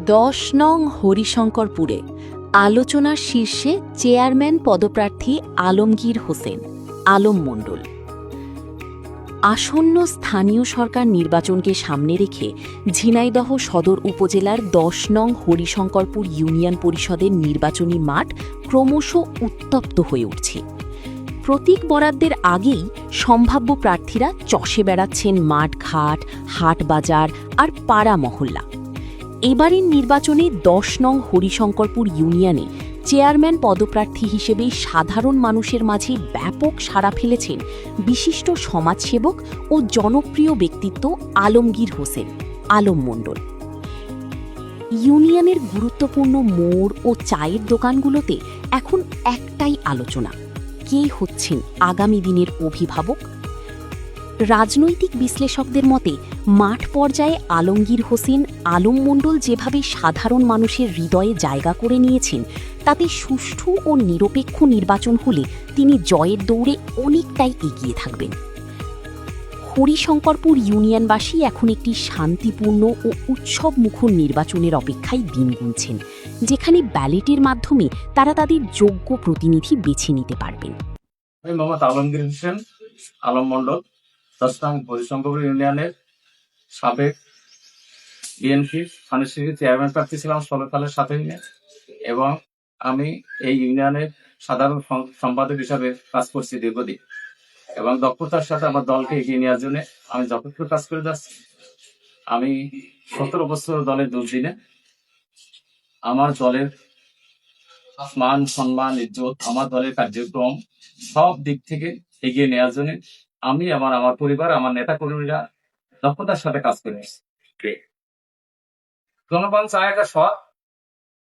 ১০ নং হরিশঙ্করপুরে আলোচনার শীর্ষে চেয়ারম্যান পদপ্রার্থী আলমগীর হোসেন আলম মণ্ডল। আসন্ন স্থানীয় সরকার নির্বাচনকে সামনে রেখে ঝিনাইদহ সদর উপজেলার ১০ নং হরিশঙ্করপুর ইউনিয়ন পরিষদের নির্বাচনী মাঠ ক্রমশ উত্তপ্ত হয়ে উঠছে। প্রতীক বরাদ্দের আগেই সম্ভাব্য প্রার্থীরা চষে বেড়াচ্ছেন মাঠঘাট, হাট বাজার আর পাড়া মহল্লা। এবারের নির্বাচনে ১০ নং হরিশঙ্করপুর ইউনিয়নে চেয়ারম্যান পদপ্রার্থী হিসেবে সাধারণ মানুষের মাঝে ব্যাপক সাড়া ফেলেছেন বিশিষ্ট সমাজসেবক ও জনপ্রিয় ব্যক্তিত্ব আলমগীর হোসেন আলম মণ্ডল। ইউনিয়নের গুরুত্বপূর্ণ মোড় ও চায়ের দোকানগুলোতে এখন একটাই আলোচনা, কে হচ্ছেন আগামী দিনের অভিভাবক। রাজনৈতিক বিশ্লেষকদের মতে মাঠ পর্যায়ে আলমগীর হোসেন আলম মণ্ডল যেভাবে সাধারণ মানুষের হৃদয়ে জায়গা করে নিয়েছেন, তাতে সুষ্ঠু ও নিরপেক্ষ নির্বাচন হলে তিনি জয়ের দৌড়ে অনেকটাই এগিয়ে থাকবেন। হরিশঙ্করপুর ইউনিয়নবাসী এখন একটি শান্তিপূর্ণ ও উৎসবমুখর নির্বাচনের অপেক্ষায় দিন গুনছেন, যেখানে ব্যালটের মাধ্যমে তারা তাদের যোগ্য প্রতিনিধি বেছে নিতে পারবেন। আমি মোহাম্মদ আলমগীর হোসেন আলম মণ্ডল, ১০ নং হরিশঙ্করপুর ইউনিয়নের সাবেক বিএনপি ফানিসির চেয়ারম্যান প্রার্থী ছিলাম ১৬ সালের ৭ই মে, এবং আমি এই ইউনিয়নের সাধারণ সম্পাদক হিসাবে কাজ করছি দীর্ঘদিন, এবং দক্ষতার সাথে আমার দলকে এগিয়ে নেওয়ার জন্য আমি যথেষ্ট কাজ করে যাচ্ছি। আমি ১৭ বছর দলের দুর্দিনে আমার দলের মান সম্মান ইজ্জত, আমার দলের কার্যক্রম সব দিক থেকে এগিয়ে নেওয়ার জন্য আমি আমার পরিবার, আমার নেতা কর্মীরা দক্ষতার সাথে কাজ করে আসছি। জনগণ চায় একটা সৎ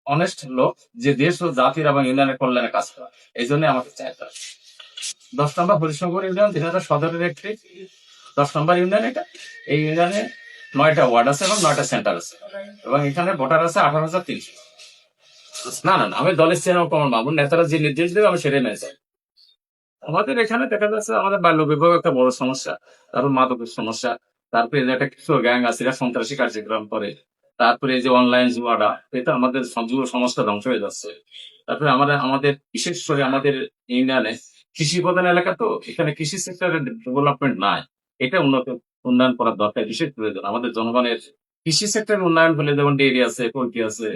অনেস্ট লোক, যে দেশ ও জাতির এবং ইউনিয়নের কল্যাণে কাজ করে। এই জন্য আমাকে চায়। ১০ নম্বর হরিশঙ্কর ইউনিয়ন দিনাজপুর সদরের একটি ১০ নম্বর ইউনিয়ন। এটা এই ইউনিয়নে ৯টা ওয়ার্ড আছে এবং ৯টা সেন্টার আছে, এবং এখানে ভোটার আছে ১৮,৩০০। না, আমি দলের চেয়ারম্যান কমল মামুন, নেতারা যে নির্দেশ দেবে আমি সেটাই মেনে চাই। আমাদের এখানে দেখা যাচ্ছে আমাদের বাল্য বিবাহ একটা বড় সমস্যা, তারপর মাদকের সমস্যা, তারপরে যে একটা কিছু গ্যাং আছে এরা সন্ত্রাসী কার্যক্রম করে, তারপরে এই যে অনলাইন জুয়াটা, এটা আমাদের যুব সমাজটা ধ্বংস হয়ে যাচ্ছে। তারপরে আমাদের বিশেষ করে আমাদের ইউনিয়নে কৃষি প্রধান এলাকা, তো এখানে কৃষি সেক্টরের ডেভেলপমেন্ট নাই। এটা উন্নয়ন করার দরকার, বিশেষ প্রয়োজন। আমাদের জনগণের কৃষি সেক্টরের উন্নয়ন হলে, যেমন ডেইরি আছে, পোল্ট্রি আছে,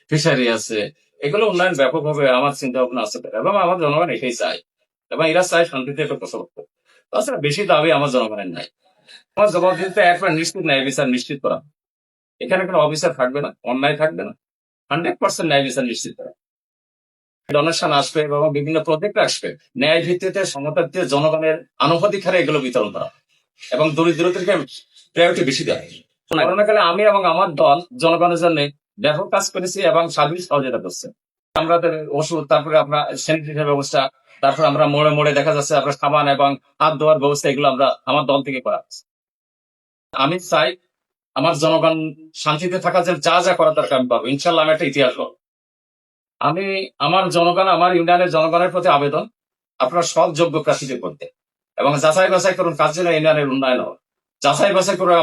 ফিশারি আছে, এগুলো উন্নয়ন ব্যাপকভাবে আমার চিন্তা ভাবনা আছে, এবং আমার জনগণ এটাই চায়, এবং এরা চায় শান্তিতে একটা বসবাস করতে। তাছাড়া বেশি দাবি আমার জনগণের নাই। আমার জবাবদিহিতে একবার নিশ্চিত ন্যায় বিচার নিশ্চিত করা, এখানে কোনো অফিসার থাকবে না, অন্যায় থাকবে না, 100% ন্যায় বিচার নিশ্চিত করা। ডোনেশন আসবে এবং বিভিন্ন প্রজেক্ট আসবে, ন্যায় ভিত্তিতে সমতার দিয়ে জনগণের আনুপাতিক হারে এগুলো বিতরণ করা, এবং দরিদ্রদেরকে প্রায়োরিটি বেশি দেওয়া। করোনাকালে আমি এবং আমার দল জনগণের জন্য ব্যাপক কাজ করেছি এবং সার্ভিস সহযোগিতা করছে। আমরা ওষুধ, তারপরে আপনার স্যানিটেশন ব্যবস্থা, তারপর আমরা মোড়ে মোড়ে দেখা যাচ্ছে আপনার সাবান এবং হাত ধোয়ার ব্যবস্থা, এগুলো আমরা আমার দল থেকে করা হচ্ছে। আমি চাই আমার জনগণ শান্তিতে থাকা, যে যা যা করার দরকার আমি পাবো, ইনশাল্লাহ আমি একটা ইতিহাস করবো। আমি আমার ইউনিয়নের জনগণের প্রতি আবেদন, আপনারা সব যোগ্য প্রার্থীদের করতে, এবং যাচাই বাছাই করুন কাজ যেন ইউনিয়নের উন্নয়ন হয়। যাচাই বাছাই করে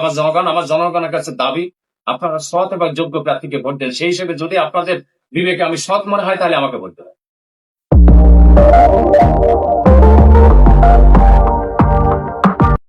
আমার জনগণের কাছে দাবি, আপনারা সৎ এবং যোগ্য প্রার্থীকে ভোট দেন। সেই হিসেবে যদি আপনাদের বিবেকে আমি সৎ মনে হয়, তাহলে আমাকে ভোট দেবেন।